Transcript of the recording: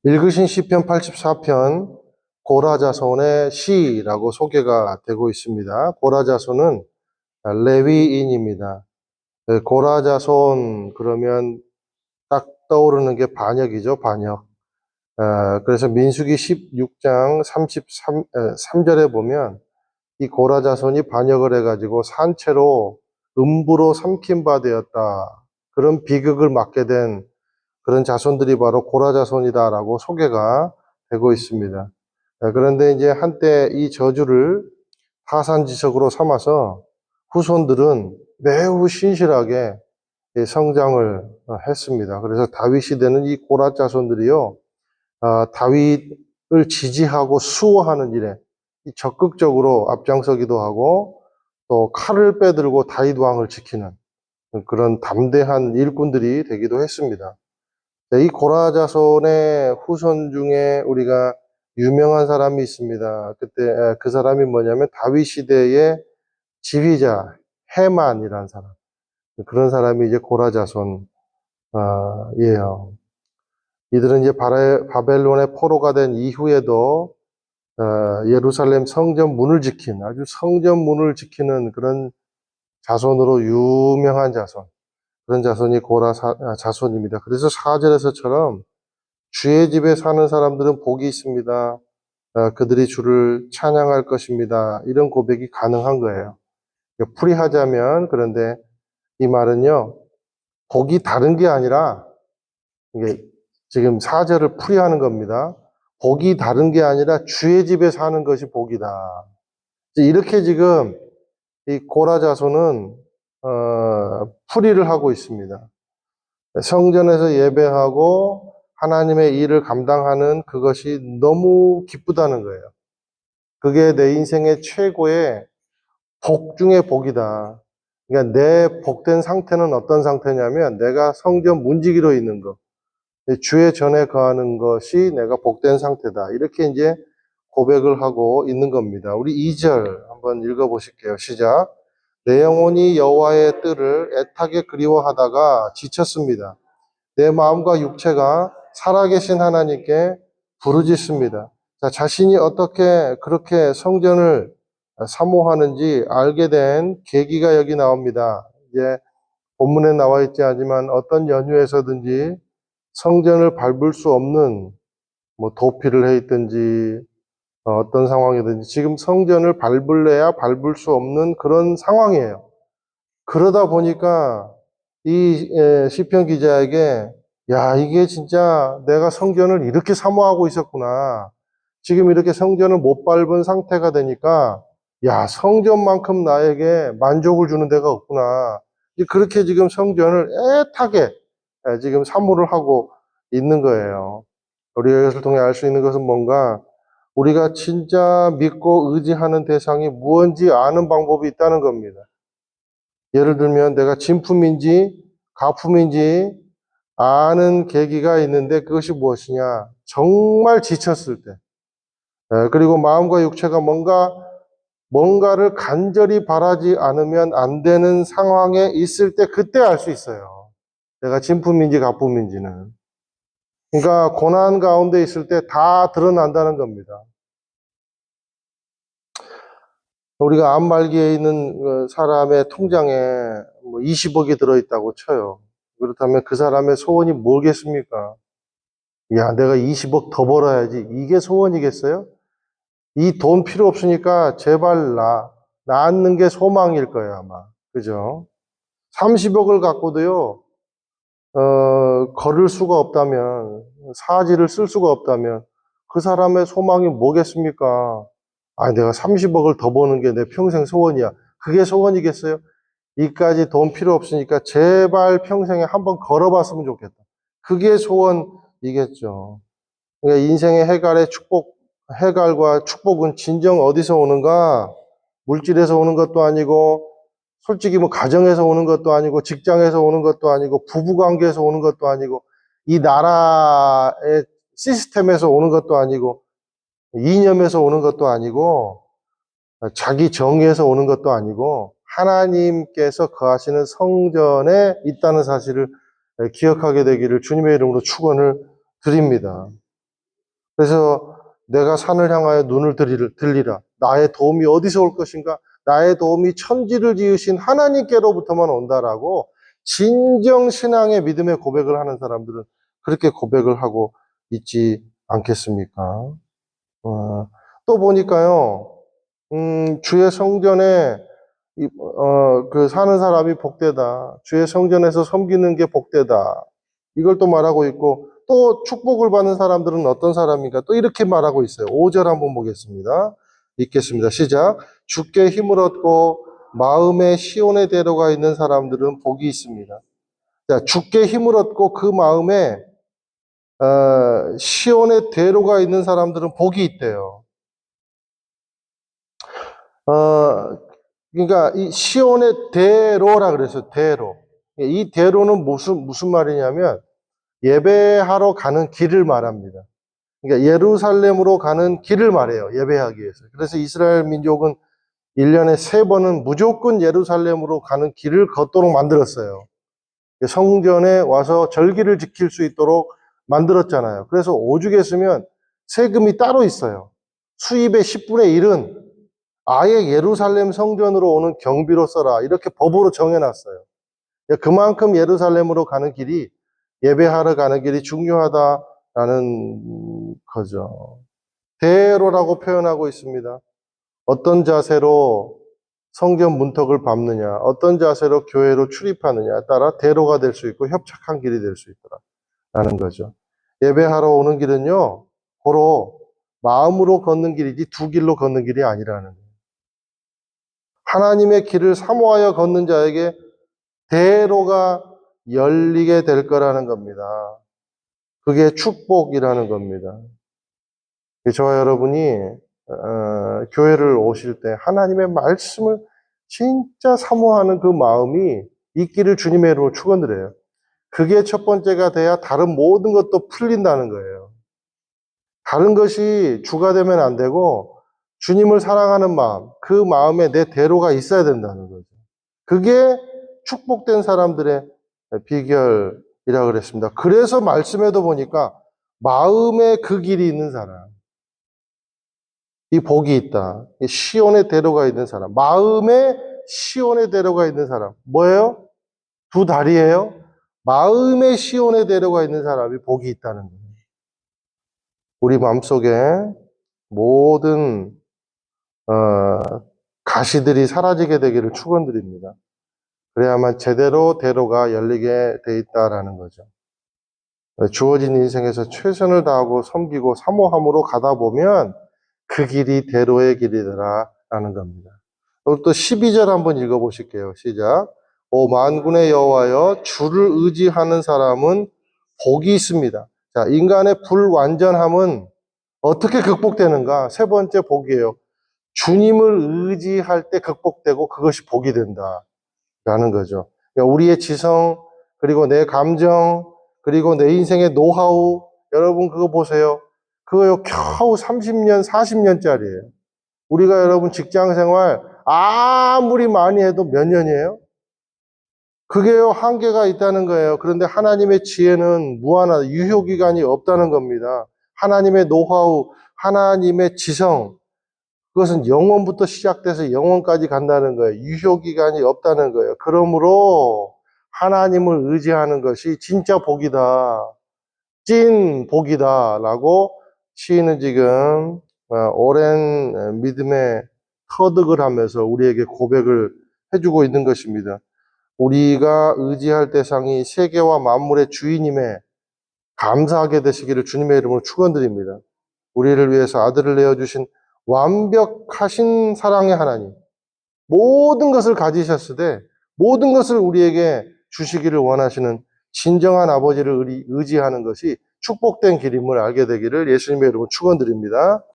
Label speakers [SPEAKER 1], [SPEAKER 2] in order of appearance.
[SPEAKER 1] 읽으신 시편 84편 고라자손의 시라고 소개가 되고 있습니다. 고라자손은 레위인입니다. 고라자손 그러면 딱 떠오르는 게 반역이죠, 반역. 그래서 민수기 16장 3절에 보면 이 고라자손이 반역을 해가지고 산채로 음부로 삼킨 바 되었다. 그런 비극을 맞게 된 그런 자손들이 바로 고라자손이다라고 소개가 되고 있습니다. 그런데 이제 한때 이 저주를 타산지석으로 삼아서 후손들은 매우 신실하게 성장을 했습니다. 그래서 다윗 시대는 이 고라 자손들이요, 다윗을 지지하고 수호하는 일에 적극적으로 앞장서기도 하고 또 칼을 빼들고 다윗 왕을 지키는 그런 담대한 일꾼들이 되기도 했습니다. 이 고라 자손의 후손 중에 우리가 유명한 사람이 있습니다. 그때 그 사람이 뭐냐면 다윗 시대의 지휘자 헤만이라는 사람. 그런 사람이 이제 고라 자손이에요. 이들은 이제 바벨론의 포로가 된 이후에도 예루살렘 성전 문을 지킨, 아주 성전 문을 지키는 그런 자손으로 유명한 자손. 그런 자손이 고라 자손입니다. 그래서 4절에서처럼 주의 집에 사는 사람들은 복이 있습니다. 그들이 주를 찬양할 것입니다. 이런 고백이 가능한 거예요. 풀이하자면, 그런데 이 말은요, 복이 다른 게 아니라, 이게 지금 4절을 풀이하는 겁니다. 복이 다른 게 아니라 주의 집에 사는 것이 복이다. 이렇게 지금 이 고라 자손은 풀이를 하고 있습니다. 성전에서 예배하고 하나님의 일을 감당하는 그것이 너무 기쁘다는 거예요. 그게 내 인생의 최고의 복 중의 복이다. 그러니까 내 복된 상태는 어떤 상태냐면 내가 성전 문지기로 있는 것, 주의 전에 거하는 것이 내가 복된 상태다. 이렇게 이제 고백을 하고 있는 겁니다. 우리 2절 한번 읽어보실게요. 시작. 내 영혼이 여호와의 뜰을 애타게 그리워하다가 지쳤습니다. 내 마음과 육체가 살아계신 하나님께 부르짖습니다. 자, 자신이 어떻게 그렇게 성전을 사모하는지 알게 된 계기가 여기 나옵니다. 이제 본문에 나와 있지 않지만 어떤 연유에서든지 성전을 밟을 수 없는 뭐 도피를 해 있든지 어떤 상황이든지 지금 성전을 밟을래야 밟을 수 없는 그런 상황이에요. 그러다 보니까 이 시편 기자에게 야, 이게 진짜 내가 성전을 이렇게 사모하고 있었구나. 지금 이렇게 성전을 못 밟은 상태가 되니까 야, 성전만큼 나에게 만족을 주는 데가 없구나. 그렇게 지금 성전을 애타게 지금 사모를 하고 있는 거예요. 우리가 이것을 통해 알 수 있는 것은 뭔가 우리가 진짜 믿고 의지하는 대상이 무언지 아는 방법이 있다는 겁니다. 예를 들면 내가 진품인지 가품인지 아는 계기가 있는데 그것이 무엇이냐? 정말 지쳤을 때, 그리고 마음과 육체가 뭔가를 간절히 바라지 않으면 안 되는 상황에 있을 때 그때 알 수 있어요. 내가 진품인지 가품인지는. 그러니까 고난 가운데 있을 때 다 드러난다는 겁니다. 우리가 앞말기에 있는 사람의 통장에 20억이 들어있다고 쳐요. 그렇다면 그 사람의 소원이 뭐겠습니까? 야, 내가 20억 더 벌어야지. 이게 소원이겠어요? 이 돈 필요 없으니까 제발 낳는 게 소망일 거예요, 아마. 그죠? 30억을 갖고도요, 걸을 수가 없다면, 사지를 쓸 수가 없다면, 그 사람의 소망이 뭐겠습니까? 아, 내가 30억을 더 버는 게 내 평생 소원이야. 그게 소원이겠어요? 이까지 돈 필요 없으니까 제발 평생에 한번 걸어봤으면 좋겠다. 그게 소원이겠죠. 그러니까 인생의 해갈과 축복은 진정 어디서 오는가? 물질에서 오는 것도 아니고, 솔직히 뭐 가정에서 오는 것도 아니고, 직장에서 오는 것도 아니고, 부부관계에서 오는 것도 아니고, 이 나라의 시스템에서 오는 것도 아니고, 이념에서 오는 것도 아니고, 자기 정의에서 오는 것도 아니고, 하나님께서 거하시는 성전에 있다는 사실을 기억하게 되기를 주님의 이름으로 축원을 드립니다. 그래서 내가 산을 향하여 눈을 들리라. 나의 도움이 어디서 올 것인가? 나의 도움이 천지를 지으신 하나님께로부터만 온다라고 진정 신앙의 믿음의 고백을 하는 사람들은 그렇게 고백을 하고 있지 않겠습니까? 또 보니까요, 주의 성전에 그 사는 사람이 복되다. 주의 성전에서 섬기는 게 복되다. 이걸 또 말하고 있고, 또 축복을 받는 사람들은 어떤 사람인가? 또 이렇게 말하고 있어요. 5절 한번 보겠습니다. 읽겠습니다. 시작. 주께 힘을 얻고 마음에 시온의 대로가 있는 사람들은 복이 있습니다. 자, 주께 힘을 얻고 그 마음에 시온의 대로가 있는 사람들은 복이 있대요. 그러니까 이 시온의 대로라 그랬어요. 대로. 이 대로는 무슨 말이냐면 예배하러 가는 길을 말합니다. 그러니까 예루살렘으로 가는 길을 말해요. 예배하기 위해서. 그래서 이스라엘 민족은 1년에 3번은 무조건 예루살렘으로 가는 길을 걷도록 만들었어요. 성전에 와서 절기를 지킬 수 있도록 만들었잖아요. 그래서 오죽 했으면 세금이 따로 있어요. 수입의 10분의 1은 아예 예루살렘 성전으로 오는 경비로 써라. 이렇게 법으로 정해놨어요. 그만큼 예루살렘으로 가는 길이, 예배하러 가는 길이 중요하다라는 거죠. 대로라고 표현하고 있습니다. 어떤 자세로 성전 문턱을 밟느냐, 어떤 자세로 교회로 출입하느냐에 따라 대로가 될 수 있고 협착한 길이 될 수 있더라라는 거죠. 예배하러 오는 길은요, 고로 마음으로 걷는 길이지 두 길로 걷는 길이 아니라는 거예요. 하나님의 길을 사모하여 걷는 자에게 대로가 열리게 될 거라는 겁니다. 그게 축복이라는 겁니다. 저와 여러분이 교회를 오실 때 하나님의 말씀을 진짜 사모하는 그 마음이 있기를 주님의 이름으로 축원드려요. 그게 첫 번째가 돼야 다른 모든 것도 풀린다는 거예요. 다른 것이 주가 되면 안 되고 주님을 사랑하는 마음, 그 마음에 내 대로가 있어야 된다는 거죠. 그게 축복된 사람들의 비결이라 그랬습니다. 그래서 말씀에도 보니까 마음에 그 길이 있는 사람, 이 복이 있다. 이 시온의 대로가 있는 사람, 마음에 시온의 대로가 있는 사람. 뭐예요? 두 다리예요? 마음에 시온의 대로가 있는 사람이 복이 있다는 거예요. 우리 마음속에 모든 가시들이 사라지게 되기를 축원드립니다. 그래야만 제대로 대로가 열리게 돼 있다라는 거죠. 주어진 인생에서 최선을 다하고 섬기고 사모함으로 가다 보면 그 길이 대로의 길이더라라는 겁니다. 또 12절 한번 읽어보실게요. 시작. 오 만군의 여호와여 주를 의지하는 사람은 복이 있습니다. 자, 인간의 불완전함은 어떻게 극복되는가? 세 번째 복이에요. 주님을 의지할 때 극복되고 그것이 복이 된다라는 거죠. 그러니까 우리의 지성, 그리고 내 감정, 그리고 내 인생의 노하우, 여러분 그거 보세요. 그거요 겨우 30년, 40년짜리예요. 우리가 여러분 직장 생활 아무리 많이 해도 몇 년이에요? 그게요 한계가 있다는 거예요. 그런데 하나님의 지혜는 무한하다. 유효기간이 없다는 겁니다. 하나님의 노하우, 하나님의 지성, 그것은 영원부터 시작돼서 영원까지 간다는 거예요. 유효기간이 없다는 거예요. 그러므로 하나님을 의지하는 것이 진짜 복이다. 찐 복이다. 라고 시인은 지금 오랜 믿음의 터득을 하면서 우리에게 고백을 해주고 있는 것입니다. 우리가 의지할 대상이 세계와 만물의 주인임에 감사하게 되시기를 주님의 이름으로 축원드립니다. 우리를 위해서 아들을 내어주신 완벽하신 사랑의 하나님, 모든 것을 가지셨을 때 모든 것을 우리에게 주시기를 원하시는 진정한 아버지를 의지하는 것이 축복된 길임을 알게 되기를 예수님의 이름으로 축원드립니다.